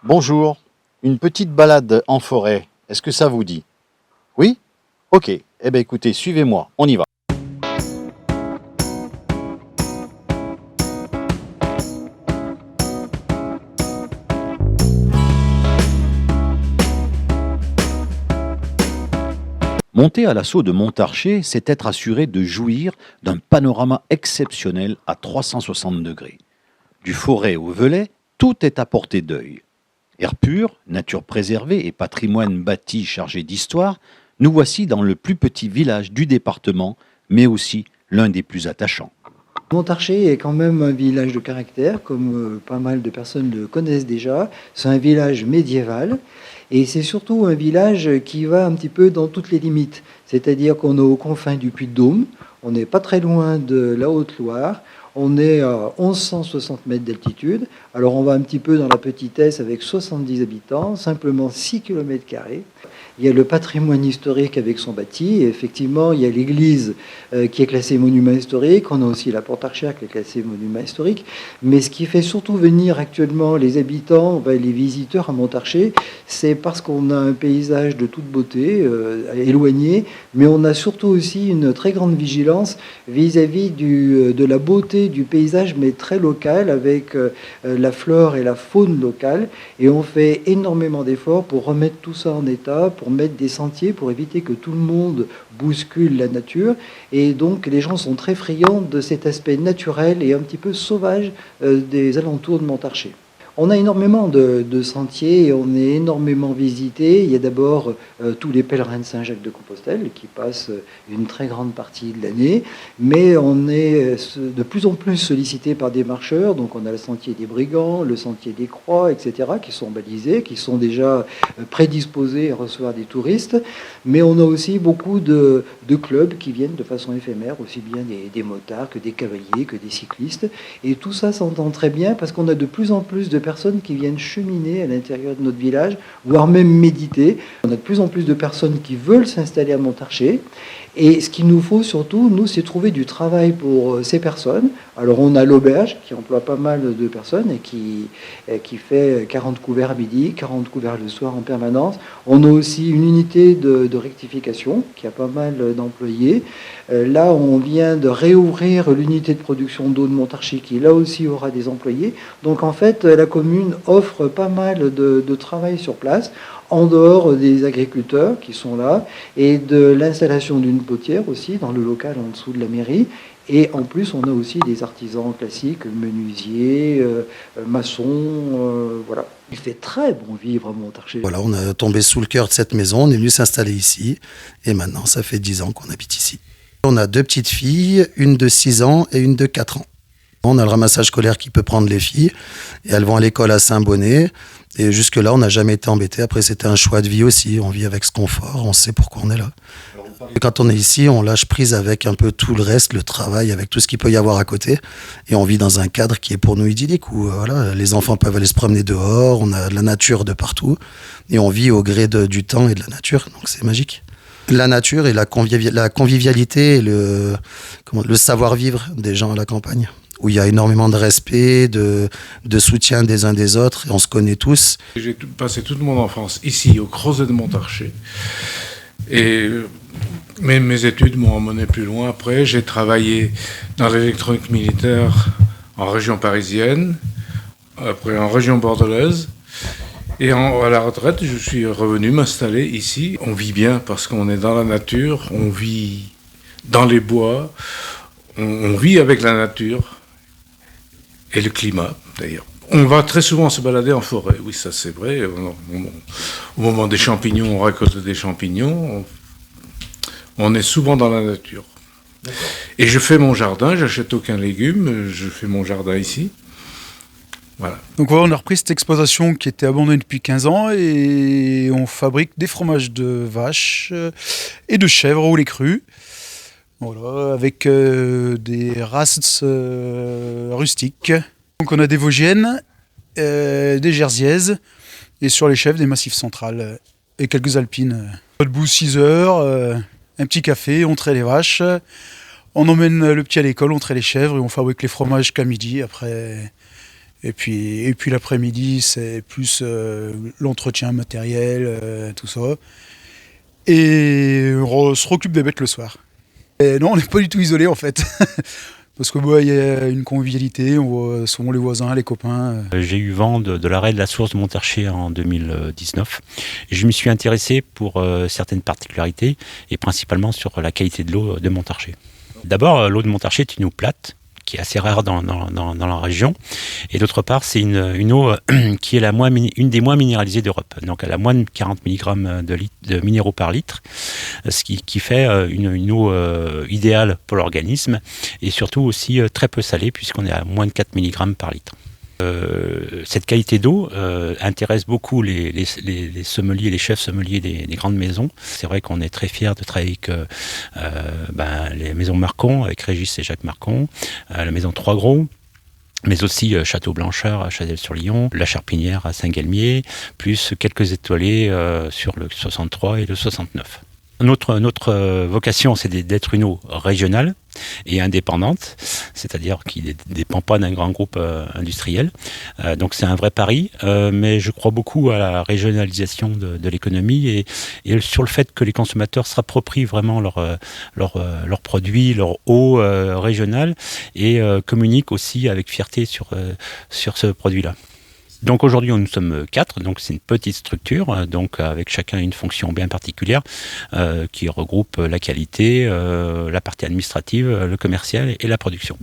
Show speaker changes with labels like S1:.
S1: Bonjour, une petite balade en forêt, est-ce que ça vous dit? Oui? Ok, eh bien écoutez, suivez-moi, on y va. Monter à l'assaut de Montarcher, c'est être assuré de jouir d'un panorama exceptionnel à 360 degrés. Du Forêt au Velay, tout est à portée d'œil. Air pur, nature préservée et patrimoine bâti chargé d'histoire, nous voici dans le plus petit village du département, mais aussi l'un des plus attachants.
S2: Montarcher est quand même un village de caractère, comme pas mal de personnes le connaissent déjà. C'est un village médiéval et c'est surtout un village qui va un petit peu dans toutes les limites. C'est-à-dire qu'on est aux confins du Puy-de-Dôme, on n'est pas très loin de la Haute-Loire, on est à 1160 mètres d'altitude. Alors on va un petit peu dans la petitesse avec 70 habitants, simplement 6 km². Il y a le patrimoine historique avec son bâti. Et effectivement, il y a l'église qui est classée monument historique. On a aussi la porte Archère qui est classée monument historique. Mais ce qui fait surtout venir actuellement les habitants, les visiteurs à Montarcher, c'est parce qu'on a un paysage de toute beauté, éloigné, mais on a surtout aussi une très grande vigilance vis-à-vis de la beauté du paysage, mais très local, avec la flore et la faune locale. Et on fait énormément d'efforts pour remettre tout ça en état, pour mettre des sentiers, pour éviter que tout le monde bouscule la nature. Et donc les gens sont très friands de cet aspect naturel et un petit peu sauvage des alentours de Montarcher. On a énormément de sentiers et on est énormément visité. Il y a d'abord tous les pèlerins de Saint-Jacques-de-Compostelle qui passent une très grande partie de l'année, mais on est de plus en plus sollicité par des marcheurs. Donc on a le sentier des Brigands, le sentier des Croix, etc., qui sont balisés, qui sont déjà prédisposés à recevoir des touristes. Mais on a aussi beaucoup de clubs qui viennent de façon éphémère, aussi bien des motards que des cavaliers, que des cyclistes. Et tout ça s'entend très bien parce qu'on a de plus en plus de personnes qui viennent cheminer à l'intérieur de notre village, voire même méditer. On a de plus en plus de personnes qui veulent s'installer à Montarcher. Et ce qu'il nous faut surtout, nous, c'est trouver du travail pour ces personnes. Alors on a l'auberge qui emploie pas mal de personnes et qui fait 40 couverts à midi, 40 couverts le soir en permanence. On a aussi une unité de rectification qui a pas mal d'employés. Là, on vient de réouvrir l'unité de production d'eau de Montarcher qui, là aussi, aura des employés. Donc en fait, la commune offre pas mal de travail sur place, en dehors des agriculteurs qui sont là, et de l'installation d'une potière aussi dans le local en dessous de la mairie. Et en plus, on a aussi des artisans classiques, menuisiers, maçons, voilà. Il fait très bon vivre à Montarcher.
S3: Voilà, on a tombé sous le cœur de cette maison, on est venu s'installer ici, et maintenant, ça fait 10 ans qu'on habite ici. On a 2 petites filles, une de 6 ans et une de 4 ans. On a le ramassage scolaire qui peut prendre les filles, et elles vont à l'école à Saint-Bonnet. Et jusque-là, on n'a jamais été embêtés. Après, c'était un choix de vie aussi. On vit avec ce confort, on sait pourquoi on est là. Et quand on est ici, on lâche prise avec un peu tout le reste, le travail, avec tout ce qu'il peut y avoir à côté. Et on vit dans un cadre qui est pour nous idyllique, où voilà, les enfants peuvent aller se promener dehors, on a de la nature de partout. Et on vit au gré du temps et de la nature, donc c'est magique. La nature et la convivialité et le savoir-vivre des gens à la campagne, où il y a énormément de respect, de soutien des uns des autres, et on se connaît tous.
S4: J'ai passé toute mon enfance ici, au Crozet de Montarcher. Et mes études m'ont emmené plus loin. Après, j'ai travaillé dans l'électronique militaire en région parisienne, après en région bordelaise. Et à la retraite, je suis revenu m'installer ici. On vit bien parce qu'on est dans la nature, on vit dans les bois, on vit avec la nature. Et le climat, d'ailleurs. On va très souvent se balader en forêt, oui, ça c'est vrai. Au moment des champignons, on récolte des champignons. On est souvent dans la nature. D'accord. Et je fais mon jardin, j'achète aucun légume, je fais mon jardin ici. Voilà.
S5: Donc voilà, on a repris cette exploitation qui était abandonnée depuis 15 ans et on fabrique des fromages de vaches et de chèvres au lait cru. Voilà, avec des races rustiques. Donc on a des Vosgiennes, des Jersiaises, et sur les chèvres des Massifs centrales, et quelques alpines. Debout 6 heures, un petit café, on traite les vaches, on emmène le petit à l'école, on traite les chèvres, et on fabrique les fromages qu'à midi. Après, Et puis l'après-midi, c'est plus l'entretien matériel, tout ça. Et on se occupe des bêtes le soir. Et non, on n'est pas du tout isolé en fait. Parce que y a une convivialité, on voit souvent les voisins, les copains.
S6: J'ai eu vent de l'arrêt de la source de Montarcher en 2019. Et je m'y suis intéressé pour certaines particularités et principalement sur la qualité de l'eau de Montarcher. D'abord, l'eau de Montarcher est une eau plate, qui est assez rare dans la région. Et d'autre part, c'est une eau qui est une des moins minéralisées d'Europe. Donc elle a moins de 40 mg de minéraux par litre, ce qui fait une eau idéale pour l'organisme et surtout aussi très peu salée puisqu'on est à moins de 4 mg par litre. Cette qualité d'eau intéresse beaucoup les sommeliers, les chefs sommeliers des grandes maisons. C'est vrai qu'on est très fiers de travailler avec les maisons Marcon, avec Régis et Jacques Marcon, la maison Trois Gros, mais aussi Château Blanchard à Chazelles-sur-Lyon, La Charpinière à Saint-Galmier, plus quelques étoilés sur le 63 et le 69. Notre vocation, c'est d'être une eau régionale et indépendante, c'est-à-dire qui ne dépend pas d'un grand groupe industriel. Donc c'est un vrai pari, mais je crois beaucoup à la régionalisation de l'économie et sur le fait que les consommateurs s'approprient vraiment leurs produits, leur eau régionale et communiquent aussi avec fierté sur ce produit-là. Donc aujourd'hui, nous sommes 4, donc c'est une petite structure, donc avec chacun une fonction bien particulière qui regroupe la qualité, la partie administrative, le commercial et la production.